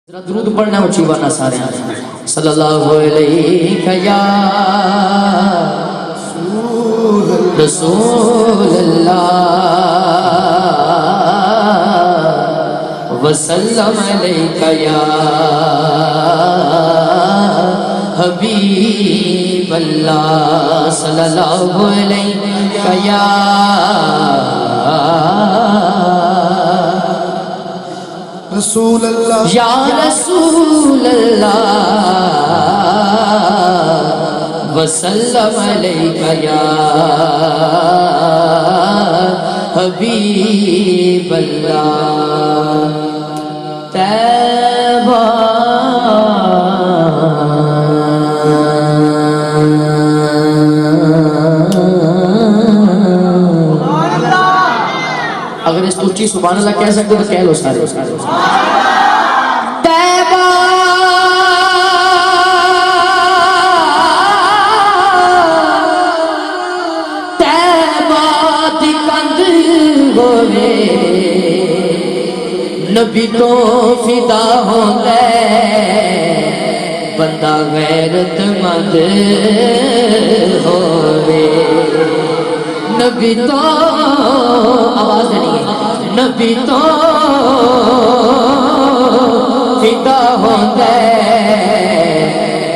जरा दुरूद पढ़ना उची वाला सारे सल्लल्लाहु अलैहि या रसूल अल्लाह वसल्लम अलैका या हबीब अल्लाह सल्लल्लाहु अलैहि या रसूल अल्लाह या रसूल अल्लाह वसल्लम अलैका या हबीब अल्लाह तैबा अगर इस ऊंची सुभान अल्लाह कह सकते तो कह लो सारे तैबा तैबा दी कंध होवे नबी तो फिदा होंदा बंदा गैरतमंद होवे नबी तो आवाज नहीं है नबी तो फिदा होंदा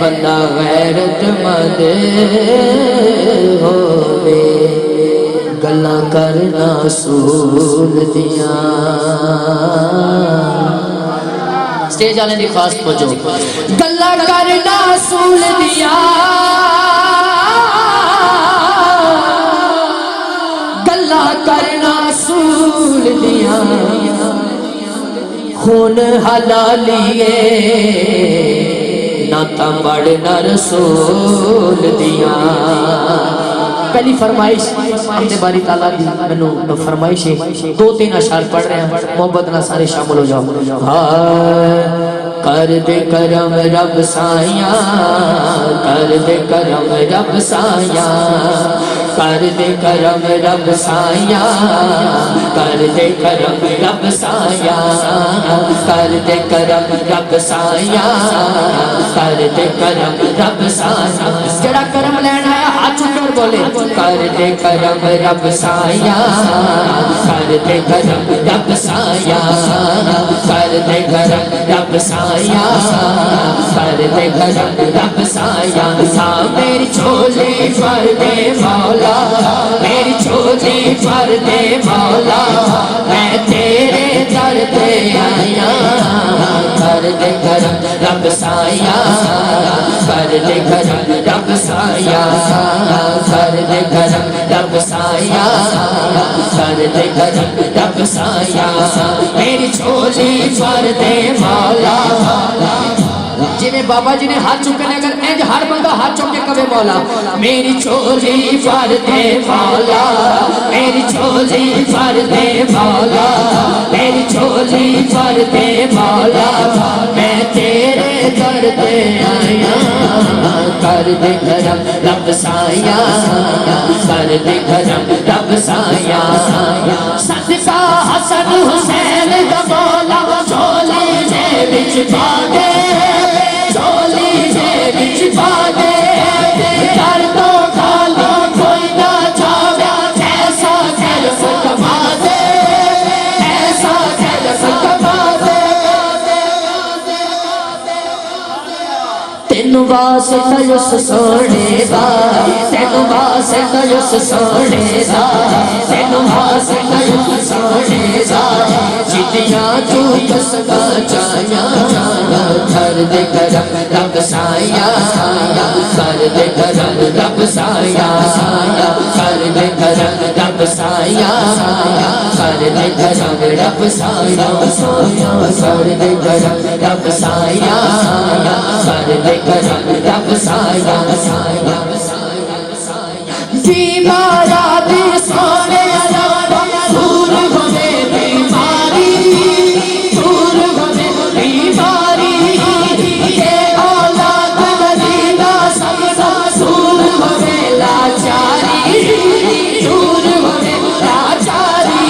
बंदा गैरतमंद होवे गल्लां करना सूल दियां स्टेज वाले दी खास पहुंचो गल्लां करना सूल दियां करना सूल दिया खून हलालिए ना तंबड़ न रसूल दिया पहली फरमाइश अपने बारी ताला दी मैनू फरमाइश है दो तीन अशार पढ़ रहे हैं मोहब्बत ना सारे शामिल हो जाओ कर दे करम रब साया कर दे करम रब साया कर दे करम रब साया कर दे करम रब साया कर दे करम रब साया कर दे करम रब साया जड़ा करम लेना है हाथ उठकर बोले कर दे करम रब साया कर दे करम रब साया कर दे करम रब साया कर दे करम रब साया मेरी झोली भर दे मौला मेरी झोली भर दे मौला मैं तेरे दर पे आया कर दे करम रब साया कर दे करम रब साया कर दे करम रब साया कर दे करम रब साया मेरी झोली भर दे मौला जिन्हें बाबा जी ने हाथ चुके अगर इंज हर बंदा हाथ चुके कवे मौला मेरी झोली भर दे मौला मेरी झोली भर दे मौला मेरी झोली भर दे मौला मैं तेरे दर पे आया कर दे करम रब साया कर दे करम रब साया सदका हसन हुसैन दा मौला झोली दे विच पा दे झोली दे विच पा दे कर दो खाली कोई ना जावे ऐसा खैरफ कमा दे ऐसा खैरफ कमा दे तेनू वास्ता उस सोने दा तेनू वास्ता उस सोने दा तेनू वास्ता उस सोने दा जिदियां तू दसदा चाया कर दे करम रब साया कर दे करम रब साया कर दे करम रब साया कर दे करम रब साया कर दे करम रब साया कर दे करम रब साया बीमारा दी सोने दूर होवे बीमारी दूर होवे बीमारी ये औलाद मदीना सबका दूर होवे लाचारी दूर होवे लाचारी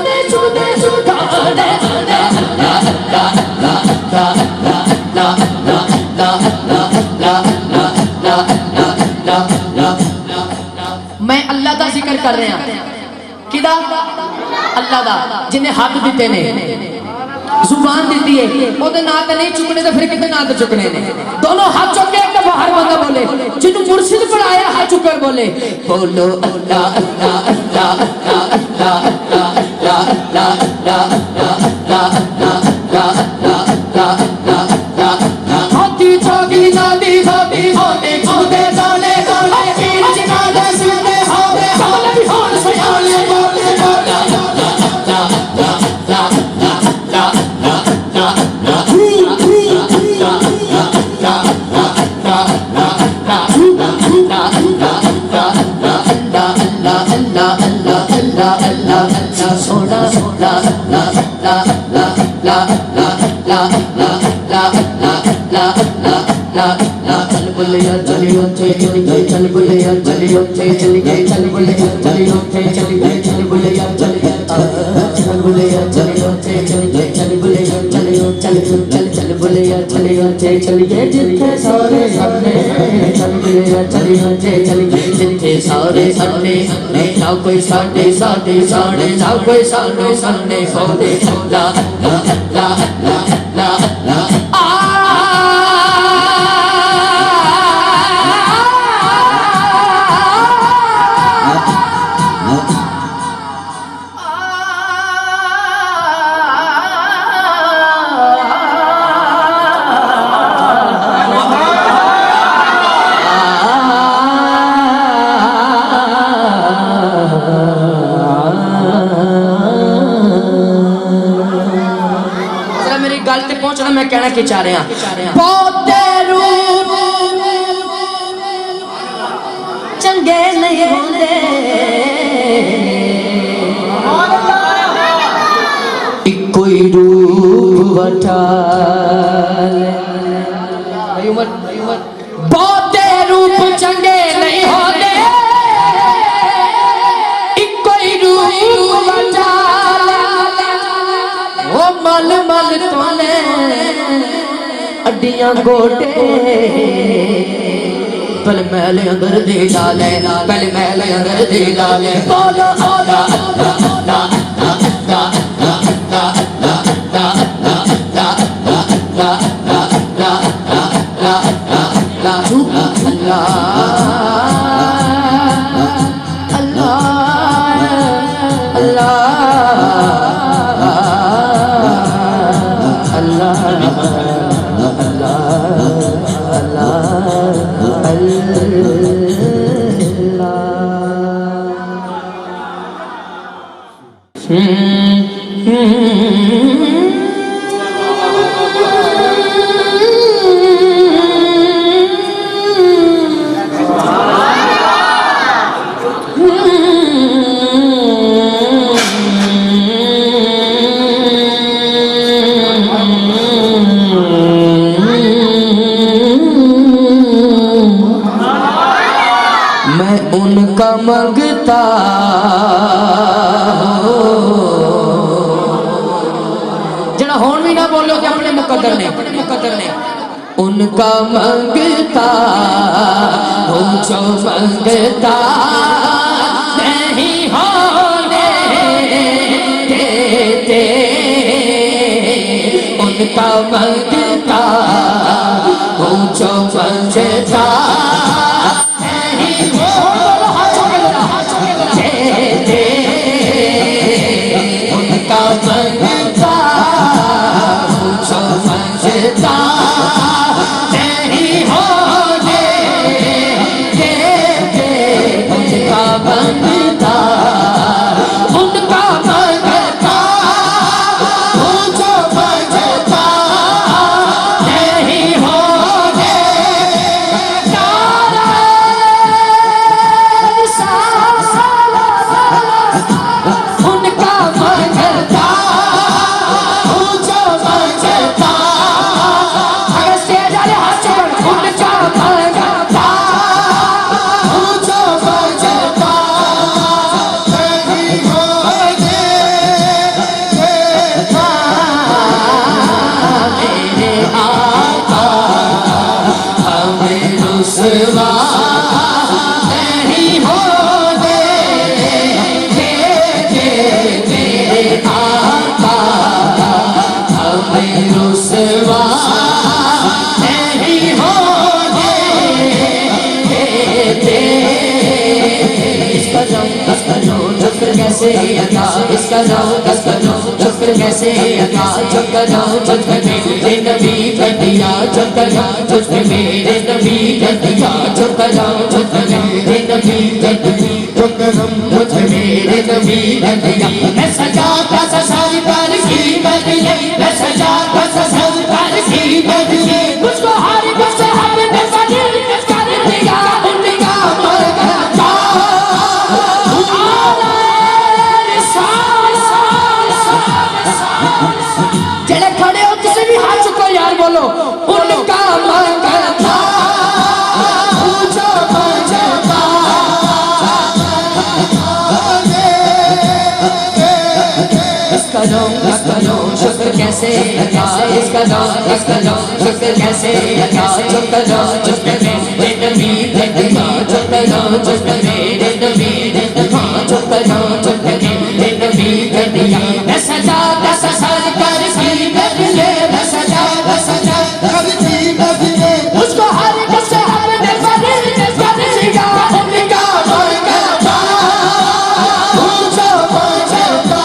कर रहे हैं किदा अल्लाह दा जिन्हें हाथ दिते ने जुबान दी है ओदे नाम ते नहीं चुकने तो फिर किते नाम ते चुकने ने दोनों हाथ चुक के एक बाहर बंदा बोले जिन्हों मुर्शिद पढ़ाया हाथ चुकर बोले बोलो अल्लाह अल्लाह अल्लाह अल्लाह अल्लाह अल्लाह अल्लाह अल्लाह अल्लाह हाथी चौकी जाती जाती होते होते जाने जाने पीर जिना दे सुनते होते होले भी होल सयाले बोले चल बुलिया चलियो चली गई चल बुलिया चलियो चली गई चल बुलिया चलियो चली गई चल बुलिया चल बुलिया चलियो चली गई चल बुलिया चलियो चल बुलिया चलियो चली गई जिथे सारे सन्ने चल बुलिया चलियो चली गई जिथे सारे सन्ने ना कोई साडे साडे साडे ना कोई साडे सन्ने खोदे ला ला ला ला ला मैं कहना कि चाह रहे हैं चंगे नहीं होंदे कोई रूप वठा बहुते रूप चंगे नहीं होंदे कोई रूप वठा वो मल मल तोले अड्डियां गोटे पल मैल अंदर दे डाले पल मैल अंदर दे डाले बोलो अल्लाह अल्लाह अल्लाह मैं उनका मंगता जरा होन भी ना बोलो कि अपने मुकद्दर ने उनका मंगता पूछो मंगता नहीं होने देते उनका मंगता पूछो मंगता कैसे अदा इसका नाम शुक्र कैसे अदा जो करो तुझ पे मेरे नबी का दिया जो करो तुझ पे मेरे नबी का दिया जो करो तुझ पे मेरे नबी का दिया जो करो तुझ पे मेरे नबी का दिया मैं सजाता ससर पर की बदले मैं सजाता ससर पर की बदले मुझको हर कुछ हमने बदल कर दिया उनका मरना जड़े खड़े हो किसी भी हाथ चुको यार बोलो उनका मरना करो शुक्र कैसे अदा इसका नाम शुक्र कैसे अदा जो करो जो मेरे नबी ने दिया जो करो जो मेरे नबी ने दिया जो करो जो मेरे नबी ने दिया मैं सजाता ससर कर की बदले मैं सजाता ससर कर की बदले उसको हर कुछ हमने बदल कर दिया उनका मरना पूछो मरना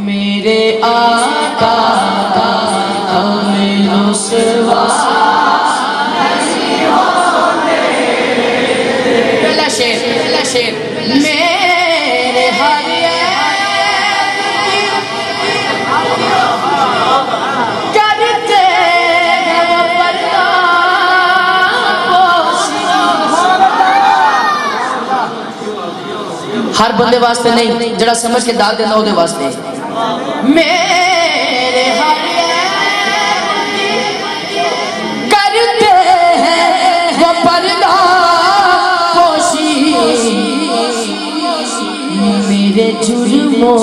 मेरे आका का अमीनो सिवा पहला शेर मेरे हरिया करते हर बंदे वास्ते नहीं जरा समझ के दाद देना ओदे वास्ते मेरे करते हैं वो पर्दा पोशी मेरे जुर्मों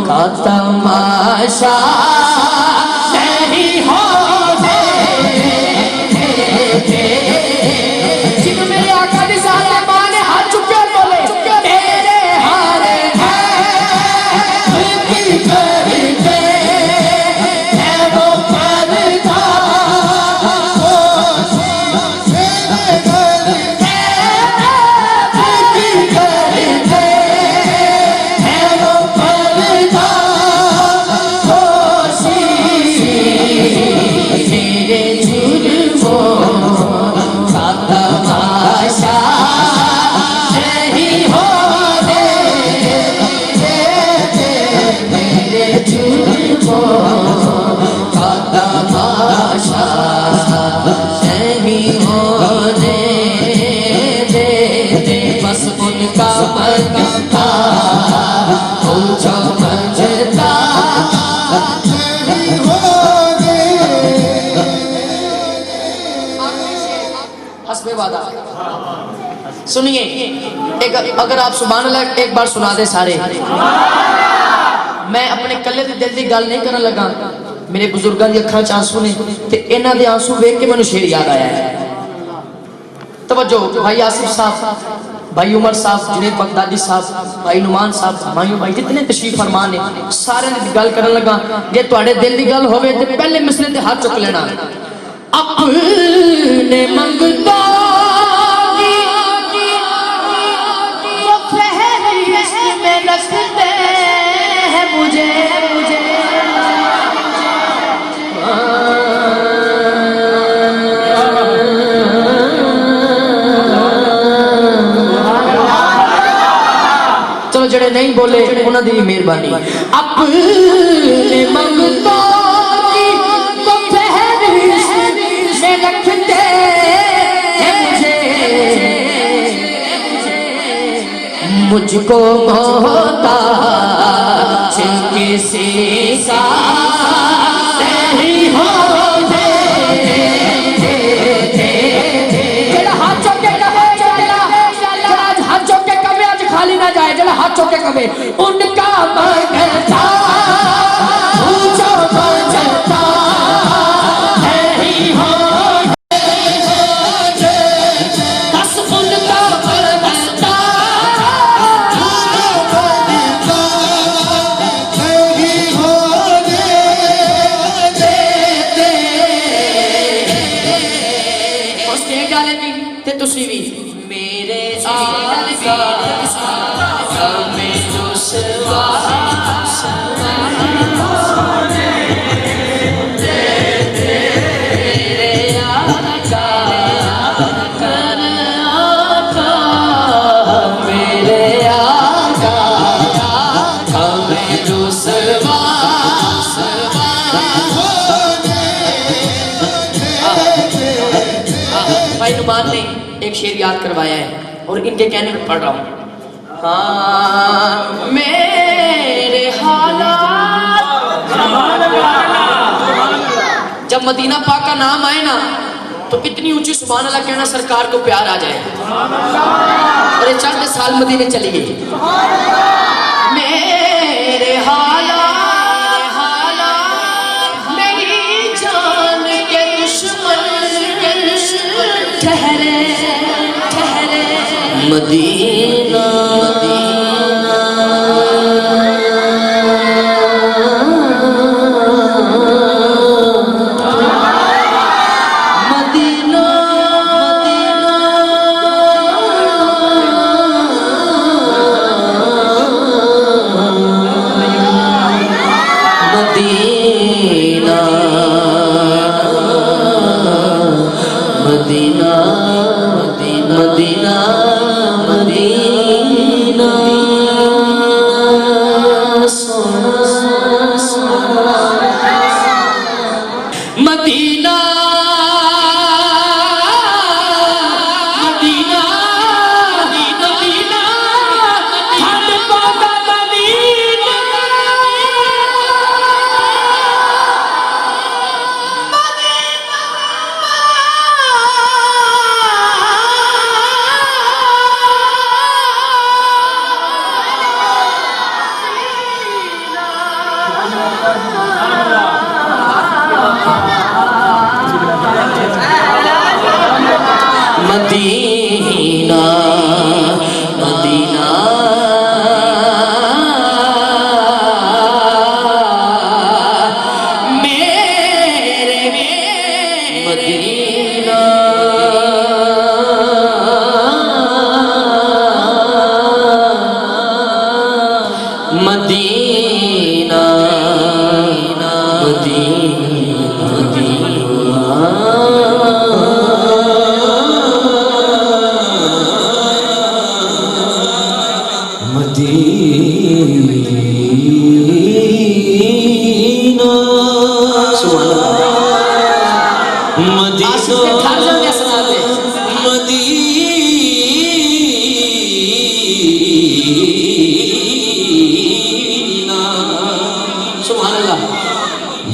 का तमाशा नहीं होने जिन मेरे आका ने सारे माने हाथ चुके बोले मेरे हारे सुनिए एक अगर आप सुभान अल्लाह एक बार सुना दे सारे मैं अपने कल्ले दे दिल दी गल नहीं करन लगा मेरे बुजुर्गों दी अखां च आंसू ने ते इन्हां दे आंसू वेख के मैनूं शेर याद आया है तवज्जो भाई आसिफ साहब भाई उमर साहब जुनेद बगदादी साहब भाई नुमान साहब मायूं भाई जितने तशरीफ फरमान ने सारे दी गल करन लगा जे तुहाडे दिल दी गल होवे ते पहले मिसरे ते हाथ चुक लेना अपने मंगता रखते हैं मुझे चलो जड़े नहीं बोले उन्होंने दी मेहरबानी अपने मंगता रखते हैं मुझे मुझको मोहताज किसी का नहीं होने जरा हाथ चौके कबे हाथ चौके कबे आज खाली ना जाए जरा हाथ चौके कबे उनका मंगता पूछो मंगता नहीं हो बस उनका मंगता नहीं होने तुसी भी मेरे आका हमें रुसवा ने एक शेर याद करवाया है और इनके कहने में पढ़ रहा हूं। हाँ मेरे हालात, जब मदीना पाक का नाम आए ना तो इतनी ऊंची सुभान अल्लाह कहना सरकार को प्यार आ जाए। और ये चंद साल मदीने चली गई। मेरे हालात मेरी जान के दुश्मन ठहरे ठहरे मदीना मदीना मदीना मदीना मदीना सोना सोना मदीना मदीना मदीना हद पाका मदीना मदीना मदीना मेरे मदीना मदीना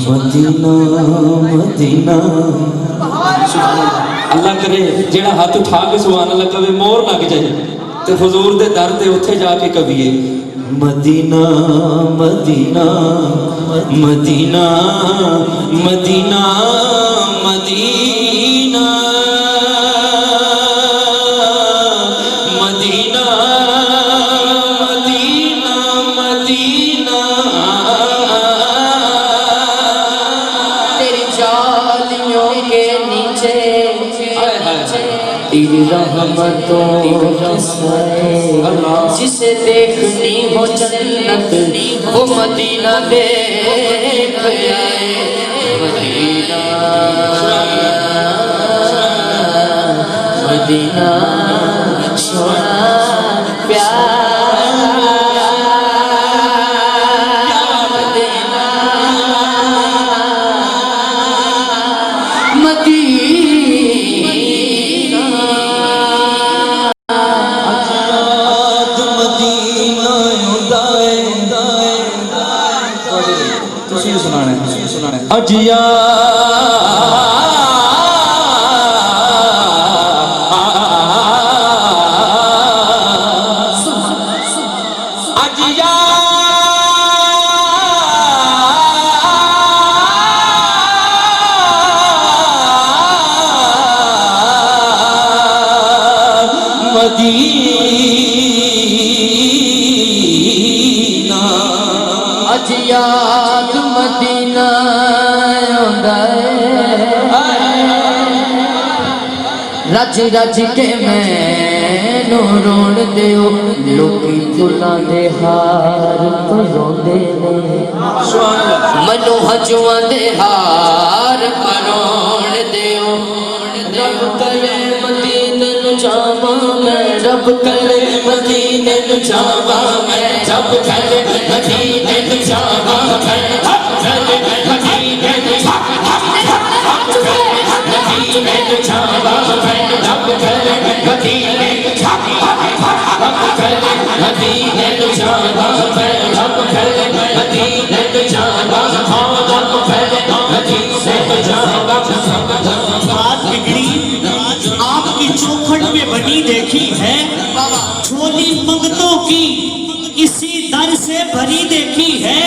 मदीना मदीना अल्लाह करे जेड़ा हाथ उठा के सुभान अल्लाह कवे मोर लग जाए ते हुजूर दे दर ते उत्थे जाके कविए Medina Medina Medina Medina Medina Medina Medina Medina तेरी जालियों के नीचे तेरी रहमतों से जिसे देखनी हो जन्नत वो मदीना देख आए मदीना मदीना सोना प्यारा मदीना अजिया अजिया मदीना अज याद मदीना आंदा है रज रज के मैनू रोण दिओ लोकी फुलां दे हार परोंदे ने मनु हजूआं दे हार परोण दिओ रब करे मदीने नू जावां मैं रब करे मदीने नू जावां मैं रब करे मदीने नू जावां मैं रब करे मदीने नू जावां मदीने नू जावां मैं रब करे मदीने नू जावां रब करे मदीने नू जावां मैं रब करे मदीने नू जावां रब करे मदीने नू जावां। बात बिगड़ी आपकी चौखट में बनी देखी है, झोली मंगतों की इसी दर से भरी देखी है।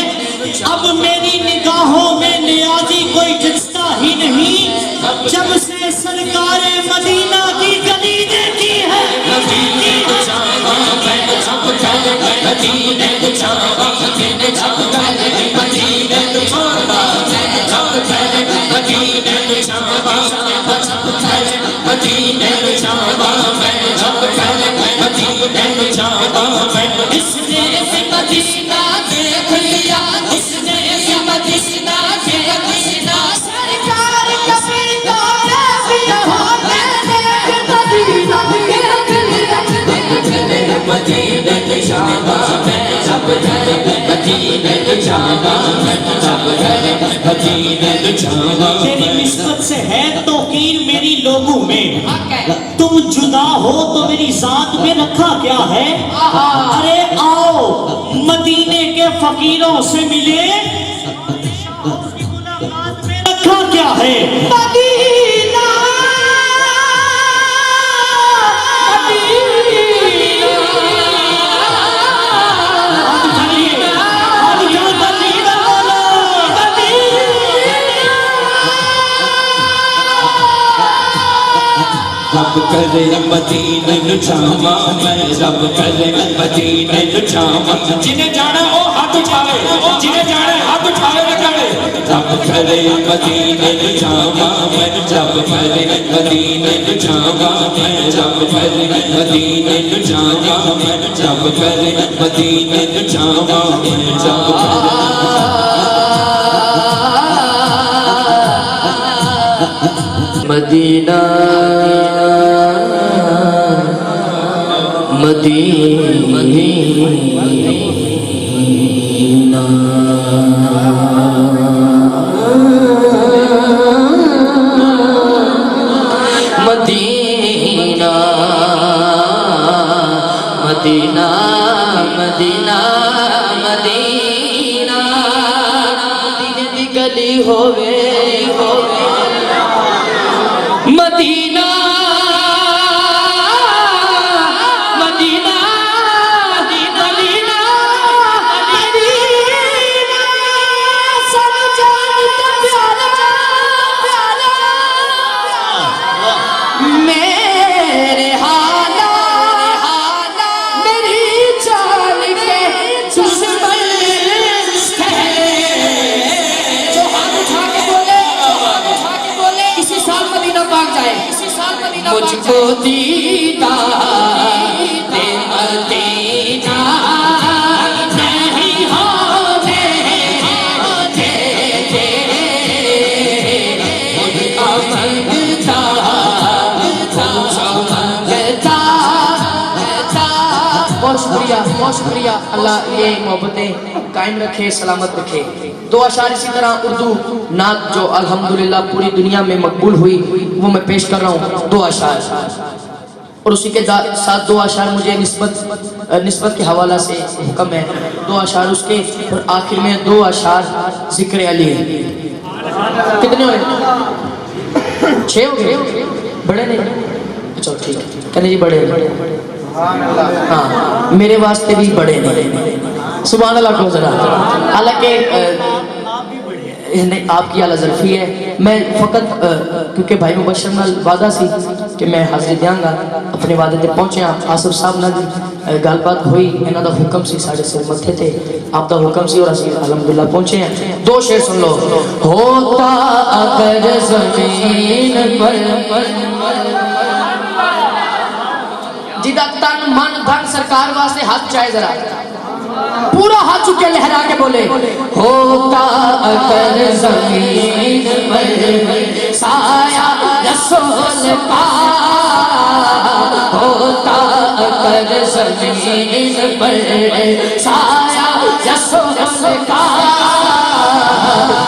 अब मेरी निगाहों में नियाजी कोई जचता ही नहीं, जब से सरकारे मदीना की गली देखी है। इसने मदीना देख लिया, इसने मदीना देख लिया, सरकार कभी तोड़ा भी हो मैंने मदीना देख लिया। मदीने की शाबाश मैं जब करे मदीने की शाबाश मैं जब करे मदीने की शाबाश। तेरी निस्बत से है तौकीर मेरी लोगों में, तुम जुदा हो तो मेरी जात में रखा क्या है। अरे आओ मदीने के फकीरों से मिले, मुलाकात में रखा क्या है। मदीना रब करे मदीने नू जावां मैं रब करे मदीने नू जावां। जिन्हें जाना ओ हाथ उठावे, जिन्हें जाना हाथ उठावे न करे। रब करे मदीने नू जावां मैं रब करे मदीने नू जावां मैं रब करे मदीने नू जावां मैं रब करे मदीने नू जावां मैं रब करे। मदीना मदीना मदीना मदीना मदीना मदीना मदीने दी गली होवे होवे मदीना मदीना मदीना मदीना सब जानता प्यारा प्यारा मेरे हाला मेरी जान के दुश्मन जो हाथ उठा के बोले इसी साल मदीना भाग जाए, मुझको दीदार दे मदीना नहीं होने देते उनका मंगता मंगता। बहुत शुक्रिया अल्लाह ये मोहब्बतें कायम रखे सलामत रखे। दो अशार इसी तरह उर्दू नात जो अल्हम्दुलिल्लाह पूरी दुनिया में मकबूल हुई वो मैं पेश कर रहा हूँ। दो अशार और उसी के साथ दो अशार मुझे निस्बत के हवाला से हुक्म है। दो अशार उसके और आखिर में दो अशार जिक्र अली। कितने हुए? 6 हो गए? बड़े नहीं? अच्छा ठीक है, कहने जी बड़े हाँ मेरे वास्ते भी बड़े नहीं। सुभान अल्लाह को जरा। हालांकि नहीं आपकी आला ज़रफ़ी है, मैं फ़कत क्योंकि भाई मुबशर नाल वादा सी कि मैं हाज़िर देंगा अपने वादे ते पहुँचे। आसिफ साहब नाल गलबात हुई, इन्हां दा हुक्म सी साढ़े सिर मत्थे ते आप दा हुक्म सी और असीं अल्हम्दुलिल्लाह पहुँचे हैं। 2 शेर सुन लो। होता अगर ज़मीन पर जिदा तन मन धन सरकार वास्ते हाथ चाहे जरा पूरा हाथ चुके लहरा के बोले होता अगर जमीन पर साया रसूल का होता अगर जमीन पर साया रसूल का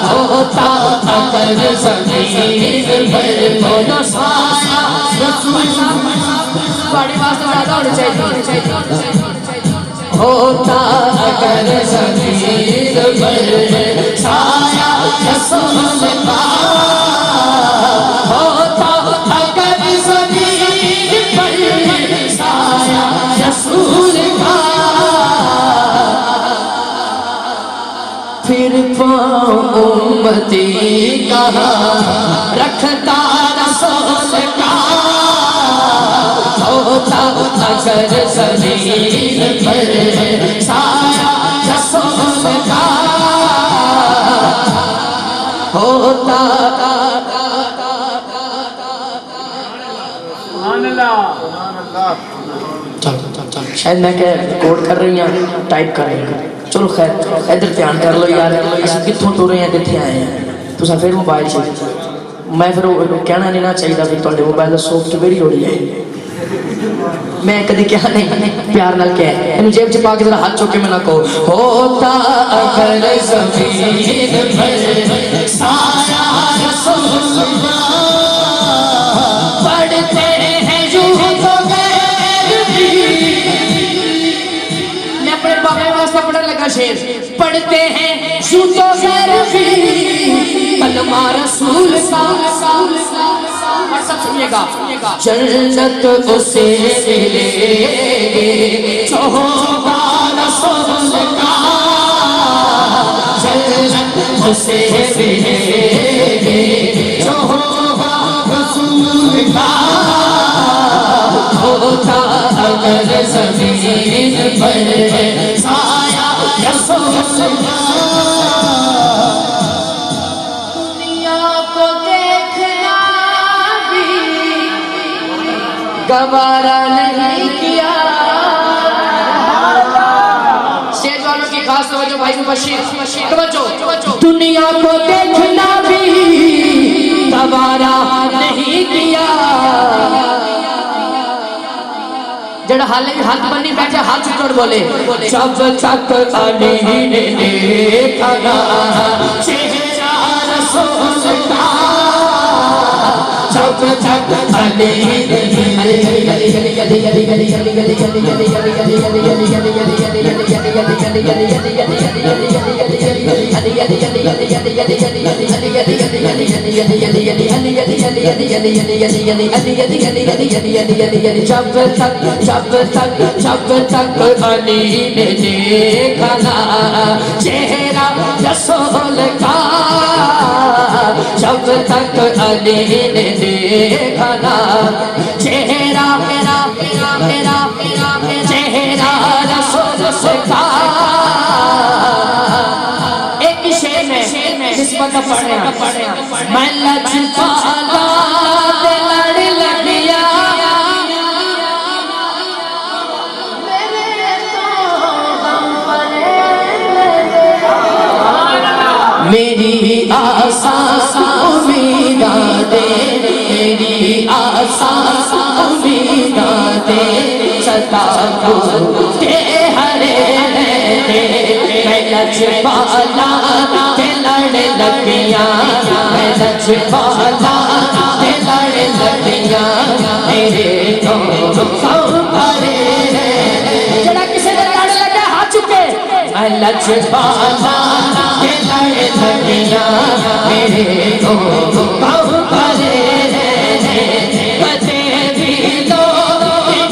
होता अगर जमीन पर बोलो साया रसूल बड़ी वास्ते ज्यादा होनी चाहिए होता अगर ज़मीन पर साया रसूल का होता अगर ज़मीन पर साया रसूल का फिर पाँव उम्मती कहाँ रखता रसूल का होता अगर ज़मीन पर साया रसूल का होता शायद मैं क्या रिकॉर्ड कर रही हूँ टाइप कर रही हूँ चलो खैर इधर ध्यान कर लो यार कितों टुरे हैं कितने आए हैं तुसा फिर मोबाइल से मैं फिर कहना नहीं ना चाहिए फिर तुहाडे मोबाइल का सॉफ्टवेयर ही उड़ी है मैं कभी क्या नहीं प्यार नाल क्या इन जेब च पा के जरा हाथ चुके मैं ना कहो होता अगर ज़मीन पर साया रसूल पढ़ते हैं यूं तो गैर भी मैं अपने बाबे वास्ते पढ़ने लगा शेर पढ़ते हैं यूं तो गैर भी कलमा रसूल का और सब सुनिएगा जन्नत उसे मिलेगी जो होगा रसूल का जन्नत उसे मिलेगी जो होगा रसूल का होता अगर ज़मीन पर साया रसूल का गवारा नहीं किया स्टेज वालों की खास तवज्जो भाई मुबश्शिर तवज्जो दुनिया को देखना भी गवारा नहीं किया जड़ा हाले भी हाथ बन्नी बैठे हाथ चुटोड़ बोले जब तक अली ने देखा ना चेहरा रसूल का जब तक अली जब तक अली ने देखा ना चेहरा रसूल का जब तक अली ने देखा ना चेहरा मेरा चेहरा रसूल का एक शेर में निस्बत पढ़े मैं लजपाला लड़ लगिया मेरी आसा उम्मीदा दे मेरी आसा उम्मीदा दे सदा के हरे दे मैं लजपाला के लड़ लगिया मैं लजपाला के लड़ लगिया मेरे तो हरे जरा किसी ने लड़ लगा हाथ चुके मैं लजपाला के लड़ लगिया मेरे तो हरे बते भी लो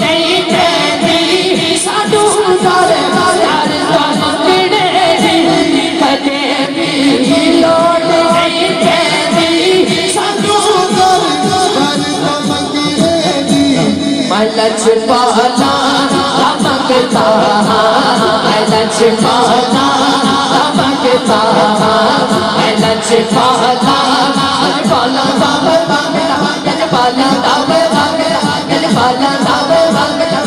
नहीं कहती साधु दर दर बते भी लो नहीं कहती साधु दर मैं लजपाला चमकता मैं लजपाला चमकता मैं लजपाला पाला दावे भागला गज पाला दावे भागला गज पाला दावे भागला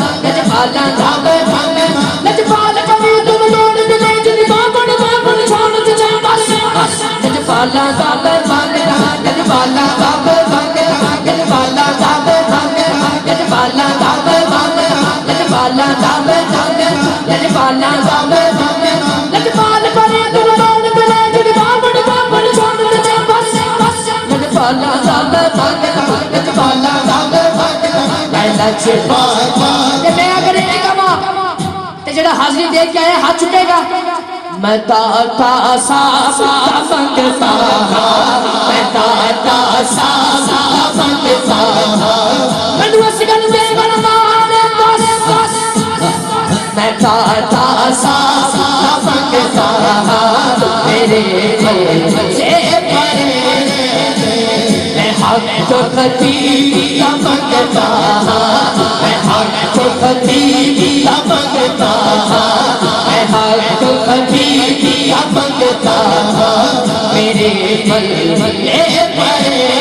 नच ते मैं अगर ये कमा ते जेड़ा हाजिरी दे के आया हाथ चुकेगा मैं ता सा मंगता मैं ता सा मंगता मैं दुआ सिगन दे बनवाने बस मैं ता सा मंगता मेरे से परे मैं हक तो खतीब मंगता मैं हक तो खतीब मंगता मैं हक तो खतीब मंगता मेरे बल्ले परे